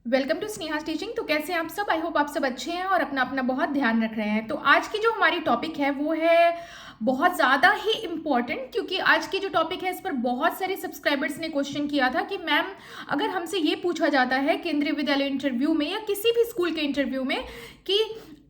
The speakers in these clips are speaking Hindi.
Welcome to Sneha teaching. तो कैसे हैं आप सब? आई होप आप सब अच्छे हैं और अपना अपना बहुत ध्यान रख रहे हैं। तो आज की जो हमारी टॉपिक है वो है बहुत ज़्यादा ही इम्पॉर्टेंट, क्योंकि आज की जो टॉपिक है इस पर बहुत सारे सब्सक्राइबर्स ने क्वेश्चन किया था कि मैम, अगर हमसे ये पूछा जाता है केंद्रीय विद्यालय इंटरव्यू में या किसी भी स्कूल के इंटरव्यू में कि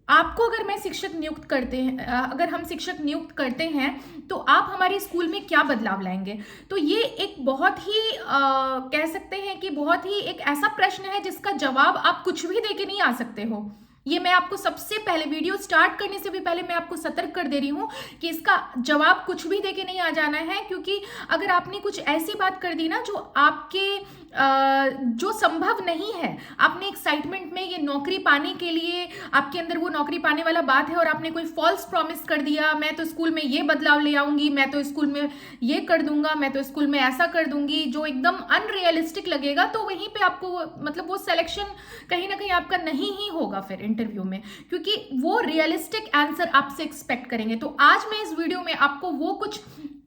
आपको अगर मैं शिक्षक नियुक्त करते हैं, अगर हम शिक्षक नियुक्त करते हैं तो आप हमारे स्कूल में क्या बदलाव लाएंगे। तो ये एक बहुत ही कह सकते हैं कि बहुत ही एक ऐसा प्रश्न है जिसका जवाब आप कुछ भी देके नहीं आ सकते हो। ये मैं आपको सबसे पहले वीडियो स्टार्ट करने से भी पहले मैं आपको सतर्क कर दे रही हूँ कि इसका जवाब कुछ भी देके नहीं आ जाना है, क्योंकि अगर आपने कुछ ऐसी बात कर दी ना जो आपके जो संभव नहीं है, आपने एक्साइटमेंट में ये नौकरी पाने के लिए आपके अंदर वो नौकरी पाने वाला बात है और आपने कोई फॉल्स प्रॉमिस कर दिया, मैं तो स्कूल में ये बदलाव ले आऊंगी, मैं तो स्कूल में ये कर दूंगा, मैं तो स्कूल में ऐसा कर दूंगी, जो एकदम अनरियलिस्टिक लगेगा, तो वहीं पे आपको मतलब वो सिलेक्शन कहीं ना कहीं आपका नहीं ही होगा फिर इंटरव्यू में, क्योंकि वो रियलिस्टिक आंसर आपसे एक्सपेक्ट करेंगे। तो आज मैं इस वीडियो में आपको वो कुछ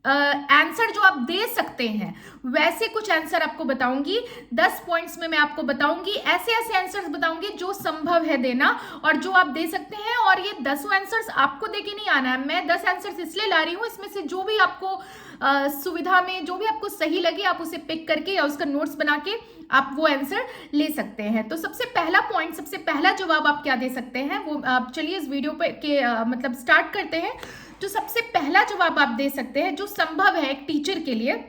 आंसर जो आप दे सकते हैं वैसे कुछ आंसर आपको बताऊंगी। 10 पॉइंट्स में मैं आपको बताऊंगी, ऐसे ऐसे आंसर्स बताऊंगी जो संभव है देना और जो आप दे सकते हैं। और ये 10 आंसर्स आपको देके नहीं आना है, मैं 10 आंसर्स इसलिए ला रही हूं, इसमें से जो भी आपको सुविधा में जो भी आपको सही लगे आप उसे पिक करके या उसका नोट्स बना के आप वो आंसर ले सकते हैं। तो सबसे पहला पॉइंट, सबसे पहला जवाब आप क्या दे सकते हैं वो चलिए इस वीडियो पे के मतलब स्टार्ट करते हैं। जो सबसे पहला जवाब आप दे सकते हैं जो संभव है एक टीचर के लिए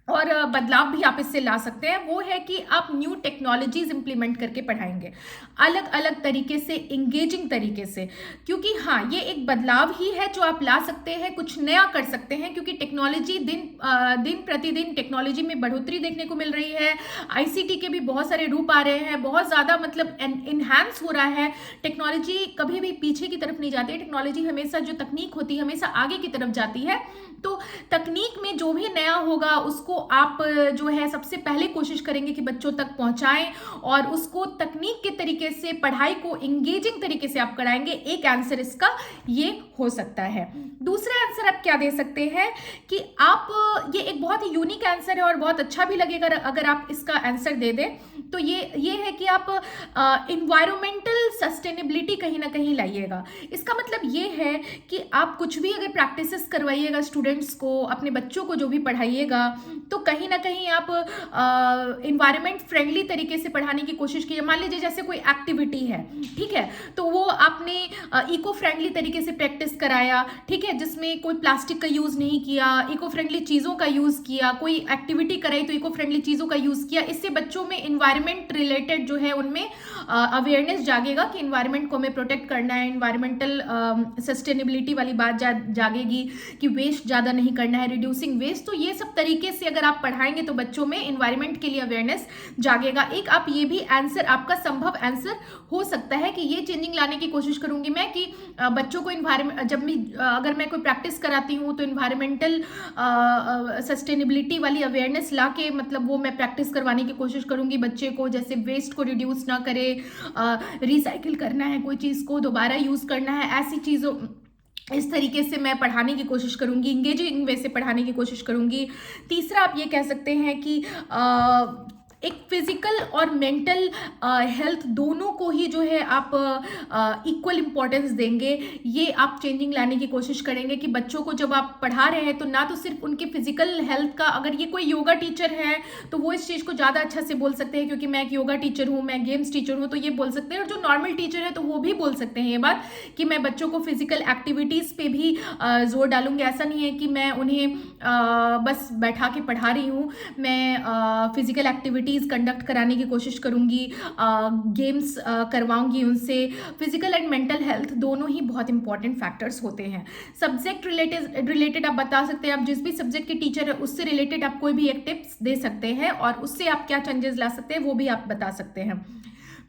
और बदलाव भी आप इससे ला सकते हैं, वो है कि आप न्यू टेक्नोलॉजीज इंप्लीमेंट करके पढ़ाएंगे अलग अलग तरीके से, इंगेजिंग तरीके से। क्योंकि हाँ, ये एक बदलाव ही है जो आप ला सकते हैं, कुछ नया कर सकते हैं, क्योंकि टेक्नोलॉजी दिन प्रतिदिन टेक्नोलॉजी में बढ़ोतरी देखने को मिल रही है। आईसीटी के भी बहुत सारे रूप आ रहे हैं, बहुत ज़्यादा मतलब इन्हांस हो रहा है। टेक्नोलॉजी कभी भी पीछे की तरफ नहीं जाती है, टेक्नोलॉजी हमेशा जो तकनीक होती है हमेशा आगे की तरफ जाती है। तो तकनीक में जो भी नया होगा उसको आप जो है सबसे पहले कोशिश करेंगे कि बच्चों तक पहुंचाएं और उसको तकनीक के तरीके से, पढ़ाई को इंगेजिंग तरीके से आप कराएंगे। एक आंसर इसका ये हो सकता है। दूसरा आंसर आप क्या दे सकते हैं कि आप, ये एक बहुत ही यूनिक आंसर है और बहुत अच्छा भी लगेगा अगर आप इसका आंसर दे दें, तो ये है कि आप इन्वायरमेंटल सस्टेनेबिलिटी कहीं ना कहीं लाइएगा। इसका मतलब ये है कि आप कुछ भी अगर प्रैक्टिसेस करवाइएगा स्टूडेंट्स को, अपने बच्चों को जो भी पढ़ाइएगा, तो कहीं ना कहीं आप इन्वायरमेंट फ्रेंडली तरीके से पढ़ाने की कोशिश कीजिए। मान लीजिए जैसे कोई एक्टिविटी है, ठीक है, तो वो आपने इको फ्रेंडली तरीके से प्रैक्टिस कराया, ठीक है, जिसमें कोई प्लास्टिक का यूज़ नहीं किया, इको फ्रेंडली चीज़ों का यूज़ किया, कोई एक्टिविटी कराई तो इको फ्रेंडली चीज़ों का यूज़ किया। इससे बच्चों में इन्वायरमेंट रिलेटेड जो है उनमें अवेयरनेस जागेगा कि इन्वायरमेंट को हमें प्रोटेक्ट करना है, इन्वायरमेंटल सस्टेनेबिलिटी वाली बात जागेगी कि वेस्ट ज़्यादा नहीं करना है, रिड्यूसिंग वेस्ट। तो ये सब तरीके से अगर आप पढ़ाएंगे तो बच्चों में इन्वायरमेंट के लिए अवेयरनेस जागेगा। एक आप ये भी आंसर, आपका संभव आंसर हो सकता है कि ये चेंजिंग लाने की कोशिश करूंगी मैं कि बच्चों को इन्वायरमेंट, जब भी अगर मैं कोई प्रैक्टिस कराती हूँ तो इन्वायरमेंटल सस्टेनेबिलिटी वाली अवेयरनेस ला के मतलब वो मैं प्रैक्टिस करवाने की कोशिश करूंगी बच्चे को। जैसे वेस्ट को रिड्यूस ना करे, रिसाइकिल करना है, कोई चीज़ को दोबारा यूज़ करना है, ऐसी चीज़ों इस तरीके से मैं पढ़ाने की कोशिश करूंगी, इंगेजिंग वे से पढ़ाने की कोशिश करूंगी। तीसरा आप ये कह सकते हैं कि एक फिजिकल और मेंटल हेल्थ दोनों को ही जो है आप इक्वल इम्पोर्टेंस देंगे। ये आप चेंजिंग लाने की कोशिश करेंगे कि बच्चों को जब आप पढ़ा रहे हैं तो ना तो सिर्फ उनके फिजिकल हेल्थ का, अगर ये कोई योगा टीचर है तो वो इस चीज़ को ज़्यादा अच्छा से बोल सकते हैं, क्योंकि मैं एक योगा टीचर हूँ, मैं गेम्स टीचर हूँ, तो ये बोल सकते हैं। और जो नॉर्मल टीचर है तो वो भी बोल सकते हैं ये बात कि मैं बच्चों को फिजिकल एक्टिविटीज़ पे भी जोर डालूंगी। ऐसा नहीं है कि मैं उन्हें बस बैठा के पढ़ा रही हूँ, मैं फिजिकल एक्टिविटीज़ कंडक्ट कराने की कोशिश करूंगी, गेम्स करवाऊंगी उनसे। फिजिकल एंड मेंटल हेल्थ दोनों ही बहुत इंपॉर्टेंट फैक्टर्स होते हैं। सब्जेक्ट रिलेटेड आप बता सकते हैं, आप जिस भी सब्जेक्ट के टीचर है उससे रिलेटेड आप कोई भी एक टिप्स दे सकते हैं और उससे आप क्या चेंजेस ला सकते हैं वो भी आप बता सकते हैं।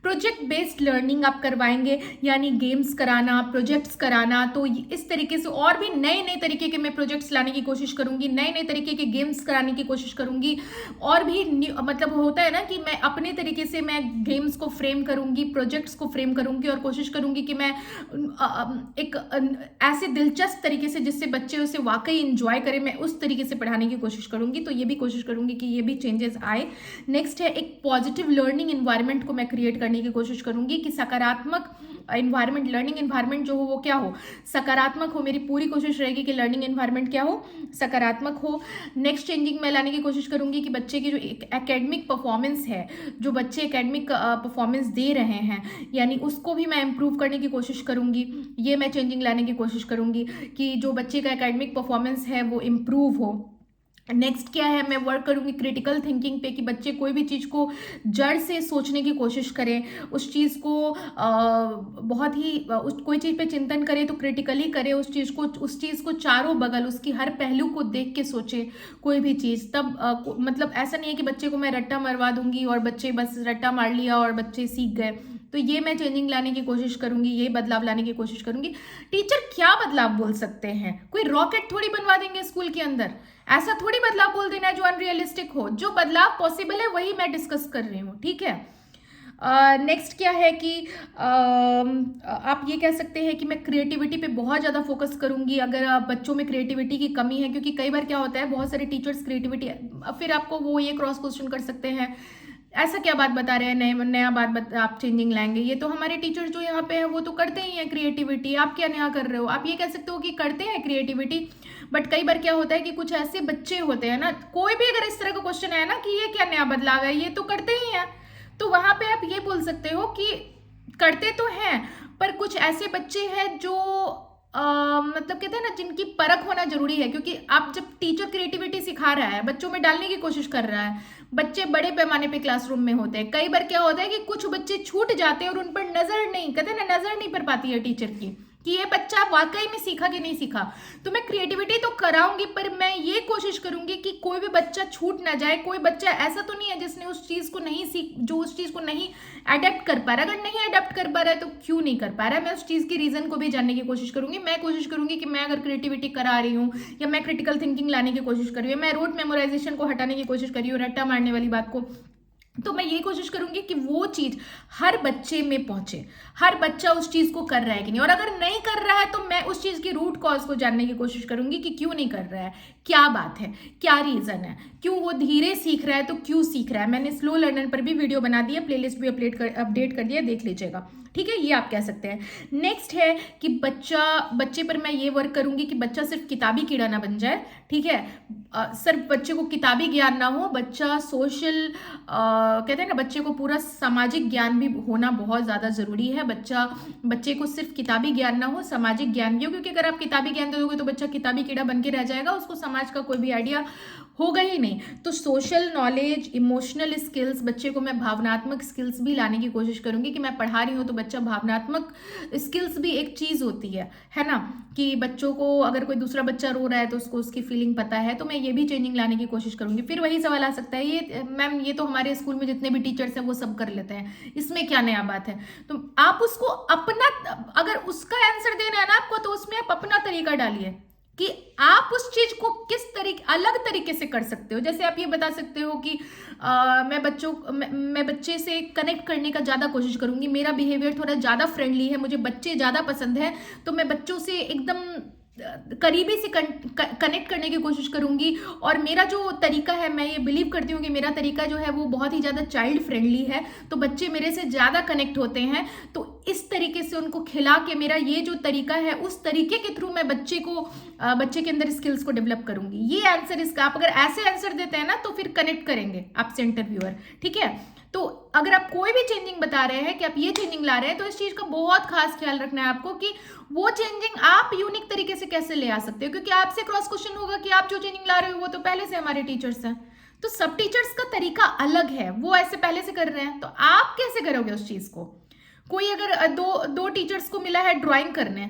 प्रोजेक्ट बेस्ड लर्निंग आप करवाएंगे, यानी गेम्स कराना, प्रोजेक्ट्स कराना। तो इस तरीके से और भी नए नए तरीके के मैं प्रोजेक्ट्स लाने की कोशिश करूंगी, नए नए तरीके के गेम्स कराने की कोशिश करूंगी। और भी मतलब होता है ना कि मैं अपने तरीके से मैं गेम्स को फ्रेम करूंगी, प्रोजेक्ट्स को फ्रेम करूंगी और कोशिश करूंगी कि मैं एक ऐसे दिलचस्प तरीके से जिससे बच्चे उसे वाकई इंजॉय करें, मैं उस तरीके से पढ़ाने की कोशिश करूंगी। तो ये भी कोशिश करूंगी कि ये भी चेंजेस आए। नेक्स्ट है एक पॉजिटिव लर्निंग इन्वायरमेंट को मैं क्रिएट करने की कोशिश करूंगी कि सकारात्मक इन्वायरमेंट, लर्निंग इन्वायरमेंट जो हो वो क्या हो, सकारात्मक हो। मेरी पूरी कोशिश रहेगी कि लर्निंग इन्वायरमेंट क्या हो, सकारात्मक हो। नेक्स्ट चेंजिंग मैं लाने की कोशिश करूंगी कि बच्चे की जो एकेडमिक परफॉर्मेंस है, जो बच्चे एकेडमिक परफॉर्मेंस दे रहे हैं, यानी उसको भी मैं इम्प्रूव करने की कोशिश करूंगी। ये मैं चेंजिंग लाने की कोशिश करूंगी कि जो बच्चे का एकेडमिक परफॉर्मेंस है वो इम्प्रूव हो। नेक्स्ट क्या है, मैं वर्क करूंगी क्रिटिकल थिंकिंग पे कि बच्चे कोई भी चीज़ को जड़ से सोचने की कोशिश करें, उस चीज़ को बहुत ही कोई चीज़ पे चिंतन करें तो क्रिटिकली करें, उस चीज़ को चारों बगल उसकी हर पहलू को देख के सोचे कोई भी चीज़। तब मतलब ऐसा नहीं है कि बच्चे को मैं रट्टा मरवा दूंगी और बच्चे बस रट्टा मार लिया और बच्चे सीख गए। तो ये मैं चेंजिंग लाने की कोशिश करूंगी, ये बदलाव लाने की कोशिश करूंगी। टीचर क्या बदलाव बोल सकते हैं, कोई रॉकेट थोड़ी बनवा देंगे स्कूल के अंदर, ऐसा थोड़ी बदलाव बोल देना है जो अनरियलिस्टिक हो। जो बदलाव पॉसिबल है वही मैं डिस्कस कर रही हूँ, ठीक है। नेक्स्ट क्या है कि आप ये कह सकते हैं कि मैं क्रिएटिविटी पे बहुत ज़्यादा फोकस करूंगी। अगर बच्चों में क्रिएटिविटी की कमी है, क्योंकि कई बार क्या होता है बहुत सारे टीचर्स क्रिएटिविटी, फिर आपको वो ये क्रॉस क्वेश्चन कर सकते हैं, ऐसा क्या बात बता रहे हैं, नया बात आप चेंजिंग लाएंगे, ये तो हमारे टीचर्स जो यहाँ पे हैं वो तो करते ही हैं क्रिएटिविटी, आप क्या नया कर रहे हो। आप ये कह सकते हो कि करते हैं क्रिएटिविटी, बट कई बार क्या होता है कि कुछ ऐसे बच्चे होते हैं ना, कोई भी अगर इस तरह का क्वेश्चन है ना कि ये क्या नया बदलाव है, ये तो करते ही हैं, तो वहां पे आप ये बोल सकते हो कि करते तो हैं, पर कुछ ऐसे बच्चे हैं जो मतलब कहते हैं ना जिनकी परख होना जरूरी है। क्योंकि आप जब टीचर क्रिएटिविटी सिखा रहा है, बच्चों में डालने की कोशिश कर रहा है, बच्चे बड़े पैमाने पे क्लासरूम में होते हैं, कई बार क्या होता है कि कुछ बच्चे छूट जाते हैं और उन पर नजर नहीं, कहते हैं ना नजर नहीं पड़ पाती है टीचर की कि ये बच्चा वाकई में सीखा कि नहीं सीखा। तो मैं क्रिएटिविटी तो कराऊंगी, पर मैं ये कोशिश करूंगी कि कोई भी बच्चा छूट ना जाए। कोई बच्चा ऐसा तो नहीं है जिसने उस चीज को नहीं जो उस चीज को नहीं अडेप्ट कर पा रहा। अगर नहीं अडेप्ट कर पा रहा है तो क्यों नहीं कर पा रहा है, मैं उस चीज के रीजन को भी जानने की कोशिश करूंगी। मैं कोशिश करूंगी कि मैं अगर क्रिएटिविटी करा रही हूँ या मैं क्रिटिकल थिंकिंग लाने की कोशिश कर रही हूँ, मैं रोट मेमोराइजेशन को हटाने की कोशिश कर रही हूँ, रट्टा मारने वाली बात को, तो मैं ये कोशिश करूंगी कि वो चीज हर बच्चे में पहुंचे, हर बच्चा उस चीज को कर रहा है कि नहीं, और अगर नहीं कर रहा है तो मैं उस चीज की रूट कॉज को जानने की कोशिश करूंगी कि क्यों नहीं कर रहा है, क्या बात है, क्या रीजन है, क्यों वो धीरे सीख रहा है, तो क्यों सीख रहा है। मैंने स्लो लर्नर पर भी वीडियो बना दिया, प्लेलिस्ट भी अपडेट कर दिया, देख लीजिएगा, ठीक है। ये आप कह सकते हैं। नेक्स्ट है कि बच्चे पर मैं ये वर्क करूंगी कि बच्चा सिर्फ किताबी कीड़ा ना बन जाए, ठीक है। सिर्फ बच्चे को किताबी ज्ञान ना हो, बच्चा सोशल कहते हैं ना, बच्चे को पूरा सामाजिक ज्ञान भी होना बहुत ज़्यादा ज़रूरी है। बच्चे को सिर्फ किताबी ज्ञान ना हो, सामाजिक ज्ञान भी हो, क्योंकि अगर आप किताबी ज्ञान दे दोगे तो बच्चा किताबी कीड़ा बन के रह जाएगा, उसको समाज का कोई भी आइडिया होगा ही नहीं। तो सोशल नॉलेज, इमोशनल स्किल्स, बच्चे को मैं भावनात्मक स्किल्स भी लाने की कोशिश करूंगी कि मैं पढ़ा रही हूँ तो बच्चा भावनात्मक स्किल्स भी एक चीज़ होती है ना, कि बच्चों को अगर कोई दूसरा बच्चा रो रहा है तो उसको उसकी फीलिंग पता है। तो मैं ये भी चेंजिंग लाने की कोशिश करूंगी। फिर वही सवाल आ सकता है, ये मैम ये तो हमारे स्कूल में जितने भी टीचर्स हैं वो सब कर लेते हैं, इसमें क्या नया बात है। तो आप उसको अपना, अगर उसका आंसर देना है ना आपको, तो उसमें आप अपना तरीका डालिए कि आप उस चीज को किस तरीके, अलग तरीके से कर सकते हो। जैसे आप ये बता सकते हो कि मैं बच्चे से कनेक्ट करने का ज़्यादा कोशिश करूंगी, मेरा बिहेवियर थोड़ा ज़्यादा फ्रेंडली है, मुझे बच्चे ज़्यादा पसंद है, तो मैं बच्चों से एकदम करीबी से कनेक्ट करने की कोशिश करूंगी। और मेरा जो तरीका है, मैं ये बिलीव करती हूँ कि मेरा तरीका जो है वो बहुत ही ज़्यादा चाइल्ड फ्रेंडली है, तो बच्चे मेरे से ज़्यादा कनेक्ट होते हैं। तो इस तरीके से उनको खिला के, मेरा ये जो तरीका है उस तरीके के थ्रू मैं बच्चे के अंदर स्किल्स को डेवलप करूंगी। ये आंसर इसका, आप अगर ऐसे आंसर देते हैं ना तो फिर कनेक्ट करेंगे आपसे इंटरव्यूअर, ठीक है। तो अगर आप कोई भी चेंजिंग बता रहे हैं कि आप ये चेंजिंग ला रहे हैं, तो इस चीज का बहुत खास ख्याल रखना है आपको कि वो चेंजिंग आप यूनिक तरीके से कैसे ले आ सकते हो। क्योंकि आपसे क्रॉस क्वेश्चन होगा कि आप जो चेंजिंग ला रहे हो वो तो पहले से हमारे टीचर्स हैं, तो सब टीचर्स का तरीका अलग है, वो ऐसे पहले से कर रहे हैं, तो आप कैसे करोगे उस चीज को। कोई अगर दो टीचर्स को मिला है ड्राइंग करने,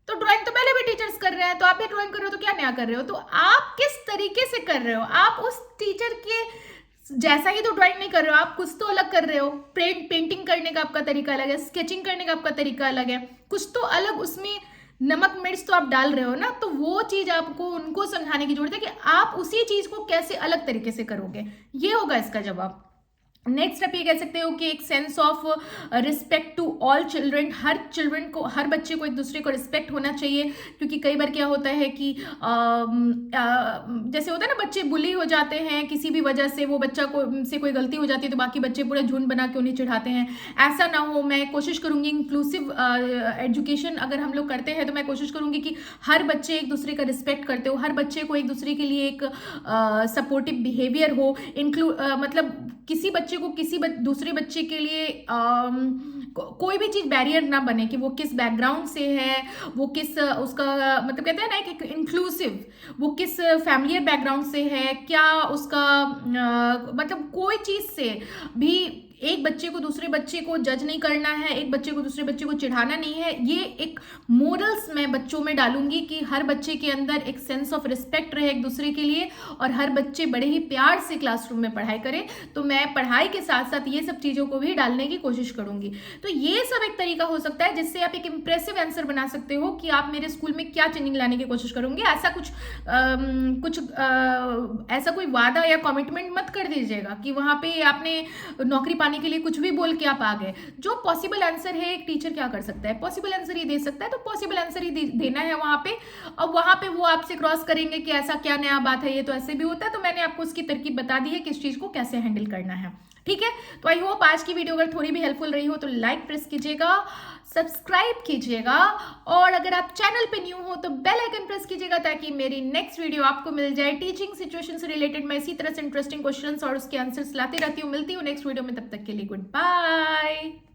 तो ड्राइंग तो पहले भी टीचर्स कर रहे हैं, तो आप भी ड्राइंग कर रहे हो, तो क्या नया कर रहे हो। तो आप किस तरीके से कर रहे हो, आप उस टीचर के जैसा ही तो ड्राइंग नहीं कर रहे हो आप, कुछ तो अलग कर रहे हो। पेंटिंग करने का आपका तरीका अलग है, स्केचिंग करने का आपका तरीका अलग है, कुछ तो अलग उसमें नमक मिर्च तो आप डाल रहे हो ना। तो वो चीज आपको उनको समझाने की जरूरत है कि आप उसी चीज को कैसे अलग तरीके से करोगे। ये होगा इसका जवाब। नेक्स्ट आप ये कह सकते हो कि एक sense of respect to all children, हर चिल्ड्रन को, हर बच्चे को एक दूसरे को रिस्पेक्ट होना चाहिए। क्योंकि कई बार क्या होता है कि जैसे होता है ना, बच्चे बुली हो जाते हैं किसी भी वजह से, वो बच्चा को से कोई गलती हो जाती है तो बाकी बच्चे पूरा झुंड बना के उन्हें चिढ़ाते हैं। ऐसा ना हो, मैं कोशिश करूंगी इंक्लूसिव एजुकेशन अगर हम लोग करते हैं तो मैं कोशिश करूंगी कि हर बच्चे एक दूसरे का रिस्पेक्ट करते हो, हर बच्चे को एक दूसरे के लिए एक सपोर्टिव बिहेवियर हो। मतलब किसी बच्चे को किसी दूसरे बच्चे के लिए कोई भी चीज बैरियर ना बने कि वो किस बैकग्राउंड से है, वो किस उसका मतलब कहते हैं ना एक इंक्लूसिव, वो किस फैमिलियर बैकग्राउंड से है, क्या उसका मतलब कोई चीज से भी एक बच्चे को दूसरे बच्चे को जज नहीं करना है, एक बच्चे को दूसरे बच्चे को चिढ़ाना नहीं है। ये एक मोरल्स मैं बच्चों में डालूंगी कि हर बच्चे के अंदर एक सेंस ऑफ रिस्पेक्ट रहे एक दूसरे के लिए, और हर बच्चे बड़े ही प्यार से क्लासरूम में पढ़ाई करे। तो मैं पढ़ाई के साथ साथ ये सब चीज़ों को भी डालने की कोशिश करूंगी। तो ये सब एक तरीका हो सकता है जिससे आप एक इंप्रेसिव आंसर बना सकते हो कि आप मेरे स्कूल में क्या चेंजिंग लाने की कोशिश करोगे। ऐसा ऐसा कोई वादा या कमिटमेंट मत कर दीजिएगा कि वहां पे आपने नौकरी पाने के लिए कुछ भी बोल के आप आ गए। जो पॉसिबल आंसर है, एक टीचर क्या कर सकता है, पॉसिबल आंसर ही दे सकता है, तो पॉसिबल आंसर ही देना है वहां पे। और वहां पे वो आपसे क्रॉस करेंगे कि ऐसा क्या नया बात है, ये तो ऐसे भी होता है। तो मैंने आपको उसकी तरकीब बता दी है कि इस चीज को कैसे हैंडल करना है। ठीक है, तो आई होप आज की वीडियो अगर थोड़ी भी हेल्पफुल रही हो तो लाइक प्रेस कीजिएगा, सब्सक्राइब कीजिएगा, और अगर आप चैनल पे न्यू हो तो बेल आइकन प्रेस कीजिएगा ताकि मेरी नेक्स्ट वीडियो आपको मिल जाए। टीचिंग सिचुएशन से रिलेटेड मैं इसी तरह से इंटरेस्टिंग क्वेश्चंस और उसके आंसर्स लाती रहती हूँ। मिलती हूँ नेक्स्ट वीडियो में, तब तक के लिए गुड बाय।